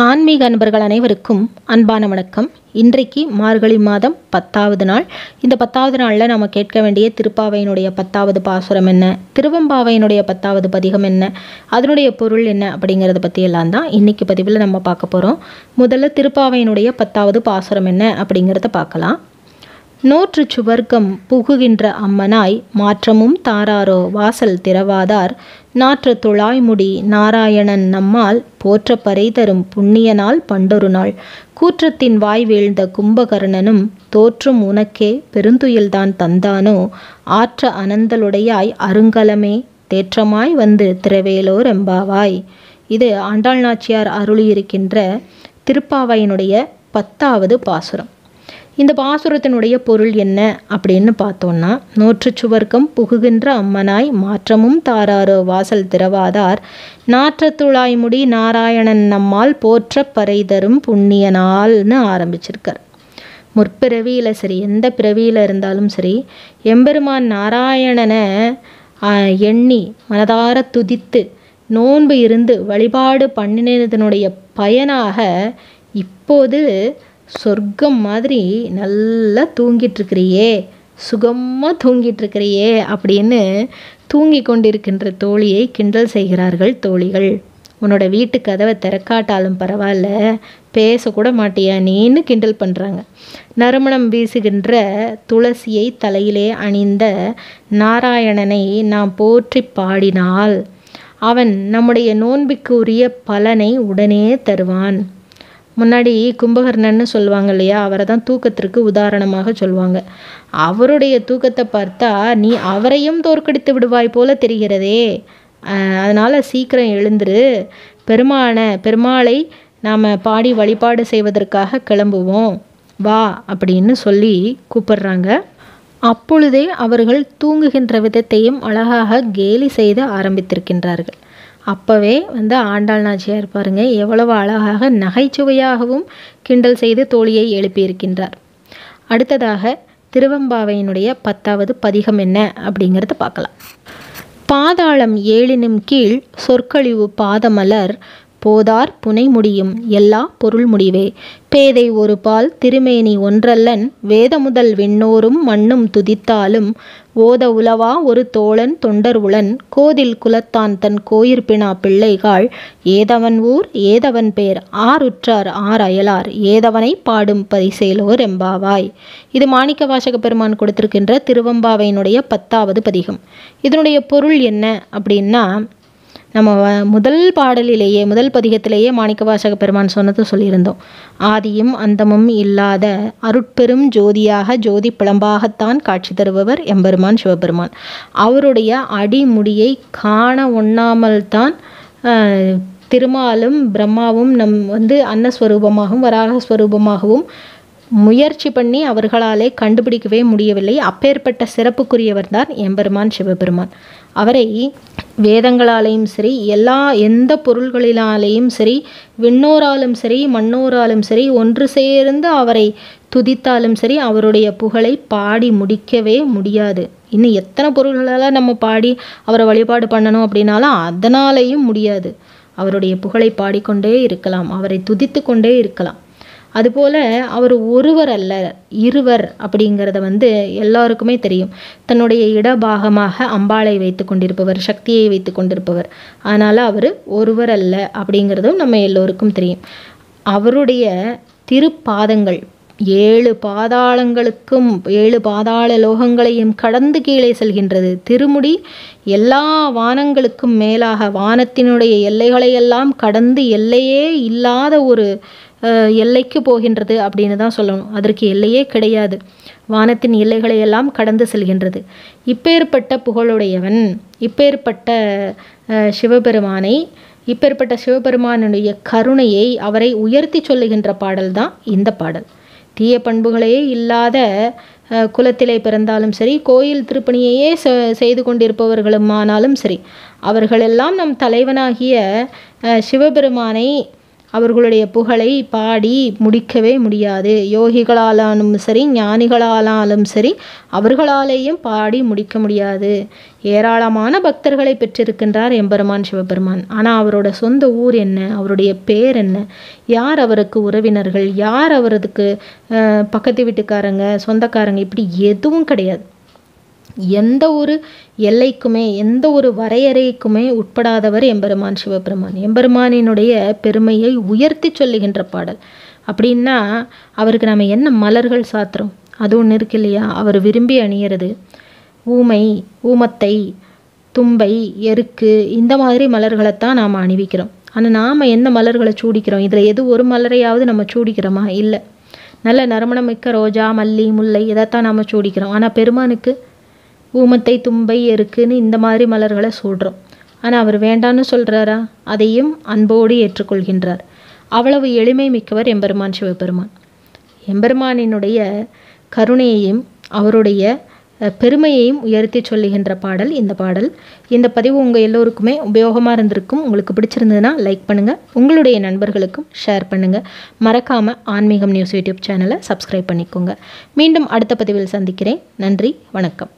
ஆன்மீக அன்பர்கள் அனைவருக்கும் அன்பான வணக்கம். இன்றைக்கு மார்கழி மாதம் 10வது நாள். இந்த 10வது நாளில் நம்ம கேட்க வேண்டிய திருப்பாவையினுடைய 10வது பாசுரம் என்ன, திருவெம்பாவையினுடைய 10வது பதிகம் என்ன, அதனுடைய பொருள் என்ன அப்படிங்கிறத பற்றியெல்லாம் தான் இன்றைக்கி பதிவில் நம்ம பார்க்க போகிறோம். முதல்ல திருப்பாவையினுடைய 10வது பாசுரம் என்ன அப்படிங்கிறத பார்க்கலாம். நோற்று சுவர்க்கம் புகுகின்ற அம்மனாய் மாற்றமும் தாராரோ வாசல் திறவாதார் நாற்ற துழாய்முடி நாராயணன் நம்மால் போற்ற பறை தரும் புண்ணிய நாள் பண்டொரு நாள் கூற்றத்தின் வாய் வீழ்ந்த கும்பகர்ணனும் தோற்றும் உனக்கே பெருந்துயில்தான் தந்தானோ ஆற்ற அனந்தலுடையாய் அருங்கலமே தேற்றமாய் வந்து திரவேலோர் எம்பாவாய். இது ஆண்டாள் நாச்சியார் அருளியிருக்கின்ற திருப்பாவையினுடைய 10வது பாசுரம். இந்த பாசுரத்தினுடைய பொருள் என்ன அப்படின்னு பார்த்தோன்னா, நோற்று சுவர்க்கம் புகுகின்ற அம்மனாய் மாற்றமும் தாராரோ வாசல் திறவாதார் நாற்றத்துழாய்முடி நாராயணன் நம்மால் போற்ற பறை தரும் புண்ணிய நாள்னு ஆரம்பிச்சிருக்கார். முற்பிறவியில் சரி, எந்த பிறவியில் இருந்தாலும் சரி, எம்பெருமான் நாராயணனை எண்ணி மனதார துதித்து நோன்பு இருந்து வழிபாடு பண்ணினதனுடைய பயனாக இப்போது சொர்க்கம் மாதிரி நல்லா தூங்கிட்டுருக்கிறியே, சுகமாக தூங்கிட்டுருக்கிறியே அப்படின்னு தூங்கி கொண்டிருக்கின்ற தோழியை கிண்டல் செய்கிறார்கள் தோழிகள். உன்னோட வீட்டு கதவை திறக்காட்டாலும் பரவாயில்ல, பேசக்கூட மாட்டியா நீன்னு கிண்டல் பண்ணுறாங்க. நறுமணம் வீசுகின்ற துளசியை தலையிலே அணிந்த நாராயணனை நாம் போற்றி பாடினால் அவன் நம்முடைய நோன்பிற்கு உரிய பலனை உடனே தருவான். முன்னாடி கும்பகர்ணன்னு சொல்லுவாங்க இல்லையா, அவரை தான் தூக்கத்திற்கு உதாரணமாக சொல்லுவாங்க. அவருடைய தூக்கத்தை பார்த்தா நீ அவரையும் தோற்கடித்து விடுவாய் போல தெரிகிறதே, அதனால் சீக்கிரம் எழுந்துரு, பெருமாளை நாம் பாடி வழிபாடு செய்வதற்காக கிளம்புவோம் வா அப்படின்னு சொல்லி கூப்பிடுறாங்க. அப்பொழுதே அவர்கள் தூங்குகின்ற விதத்தையும் அழகாக கேலி செய்து ஆரம்பித்திருக்கின்றார்கள். அப்போவே ஆண்டாள் நாச்சியார் பாருங்க எவ்வளவு அழகாக நகைச்சுவையாகவும் கிண்டல் செய்து தோழியை எழுப்பியிருக்கின்றார். அடுத்ததாக திருவெம்பாவையினுடைய 10வது பதிகம் என்ன அப்படிங்கிறத பார்க்கலாம். பாதாளம் 7னும் கீழ் சொற்கழிவு பாதமலர் போதார் புனை முடியும் எல்லா பொருள் முடிவே பேதை ஒரு பால் திருமேனி ஒன்றல்லன் வேத முதல் விண்ணோரும் மண்ணும் துதித்தாலும் ஓத உலவா ஒரு தோழன் தொண்டர் உளன் கோதில் குலத்தான் தன் கோயிற்பினா பிள்ளைகாள் ஏதவன் ஊர் ஏதவன் பேர் ஆருற்றார் ஆர் அயலார் ஏதவனை பாடும் பரிசேலோர் எம்பாவாய். இது மாணிக்க வாசக பெருமான் கொடுத்திருக்கின்ற திருவெம்பாவையினுடைய 10வது பதிகம். இதனுடைய பொருள் என்ன அப்படின்னா, நம்ம முதல் பாடலிலேயே முதல் பதிகத்திலேயே மாணிக்க வாசக பெருமான் சொன்னது சொல்லியிருந்தோம். ஆதியும் அந்தமும் இல்லாத அருட்பெரும் ஜோதியாக ஜோதி பிளம்பாகத்தான் காட்சி தருபவர் எம்பெருமான் சிவபெருமான். அவருடைய அடிமுடியை காண ஒண்ணாமல் தான் திருமாலும் பிரம்மாவும் அன்னஸ்வரூபமாகவும் வராகஸ்வரூபமாகவும் முயற்சி பண்ணி அவர்களாலே கண்டுபிடிக்கவே முடியவில்லை. அப்பேற்பட்ட சிறப்புக்குரியவர் தான் எம்பெருமான் சிவபெருமான். அவரை வேதங்களாலேயும் சரி, எந்த பொருள்களினாலேயும் சரி, விண்ணோராலும் சரி மண்ணோராலும் சரி ஒன்று சேர்ந்து அவரை துதித்தாலும் சரி அவருடைய புகழை பாடி முடிக்கவே முடியாது. இன்னும் எத்தனை பொருள்களெல்லாம் நம்ம பாடி அவரை வழிபாடு பண்ணணும் அப்படின்னாலும் அதனாலேயும் முடியாது. அவருடைய புகழை பாடிக்கொண்டே இருக்கலாம், அவரை துதித்து கொண்டே இருக்கலாம். அதுபோல் அவர் ஒருவர் அல்ல, இருவர் அப்படிங்கிறத எல்லாருக்குமே தெரியும். தன்னுடைய இடபாகமாக அம்பாளை வைத்து கொண்டிருப்பவர், சக்தியை வைத்து கொண்டிருப்பவர். அதனால் அவர் ஒருவர் அல்ல அப்படிங்கிறதும் நம்ம எல்லோருக்கும் தெரியும். அவருடைய திருப்பாதங்கள் 7 பாதாளங்களுக்கும் 7 பாதாள லோகங்களையும் கடந்து கீழே செல்கின்றது. திருமுடி எல்லா வானங்களுக்கும் மேலாக வானத்தினுடைய எல்லைகளையெல்லாம் கடந்து எல்லையே இல்லாத ஒரு எல்லைக்கு போகின்றது அப்படின்னு தான் சொல்லணும். அதற்கு எல்லையே கிடையாது. வானத்தின் எல்லைகளை எல்லாம் கடந்து செல்கின்றது. இப்பேற்பட்ட புகழுடையவன், இப்பேற்பட்ட சிவபெருமானுடைய கருணையை, அவரை உயர்த்தி சொல்லுகின்ற பாடல் தான் இந்த பாடல். தீய பண்புகளே இல்லாத குலத்திலே பிறந்தாலும் சரி, கோயில் திருப்பணியையே செய்து கொண்டிருப்பவர்களுமானாலும் சரி, அவர்களெல்லாம் நம் தலைவனாகிய சிவபெருமானை அவர்களுடைய புகழை பாடி முடிக்கவே முடியாது. யோகிகளாலும் சரி, ஞானிகளாலும் சரி, அவர்களாலேயும் பாடி முடிக்க முடியாது. ஏராளமான பக்தர்களை பெற்றிருக்கின்றார் எம்பெருமான் சிவபெருமான். ஆனால் அவரோட சொந்த ஊர் என்ன, அவருடைய பேர் என்ன, யார் அவருக்கு உறவினர்கள், யார் அவருக்கு பக்கத்து வீட்டுக்காரங்க, சொந்தக்காரங்க, இப்படி எதுவும் கிடையாது. எந்த ஒரு எல்லைக்குமே, எந்த ஒரு வரையறைக்குமே உட்படாதவர் எம்பெருமான் சிவபெருமான். எம்பெருமானினுடைய பெருமையை உயர்த்தி சொல்லுகின்ற பாடல். அப்படின்னா அவருக்கு நம்ம என்ன மலர்கள் சாத்துறோம், அது ஒன்று இருக்கு இல்லையா? அவர் விரும்பி அணியிறது ஊமை, ஊமத்தை, தும்பை, எருக்கு, இந்த மாதிரி மலர்களைத்தான் நாம் அணிவிக்கிறோம். ஆனால் நாம் என்ன மலர்களை சூடிக்கிறோம்? இதில் எது ஒரு மலரையாவது நம்ம சூடிக்கிறோமா? இல்லை. நல்ல நறுமணமிக்க ரோஜா, மல்லி, முல்லை, இதைத்தான் நாம் சூடிக்கிறோம். ஆனால் பெருமானுக்கு ஊமத்தை, தும்பை, எருக்குன்னு இந்த மாதிரி மலர்களை சூடுறோம். ஆனால் அவர் வேண்டான்னு சொல்கிறாரா? அதையும் அன்போடு ஏற்றுக்கொள்கின்றார். அவ்வளவு எளிமை மிக்கவர் எம்பெருமான் சிவபெருமான். எம்பெருமானினுடைய கருணையையும் அவருடைய பெருமையையும் உயர்த்தி சொல்லுகின்ற பாடல் இந்த பாடல். இந்த பதிவு உங்கள் எல்லோருக்குமே உபயோகமாக இருந்திருக்கும். உங்களுக்கு பிடிச்சிருந்ததுன்னா லைக் பண்ணுங்கள், உங்களுடைய நண்பர்களுக்கும் ஷேர் பண்ணுங்கள். மறக்காமல் ஆன்மீகம் நியூஸ் யூடியூப் சேனலை சப்ஸ்கிரைப் பண்ணிக்கோங்க. மீண்டும் அடுத்த பதிவில் சந்திக்கிறேன். நன்றி, வணக்கம்.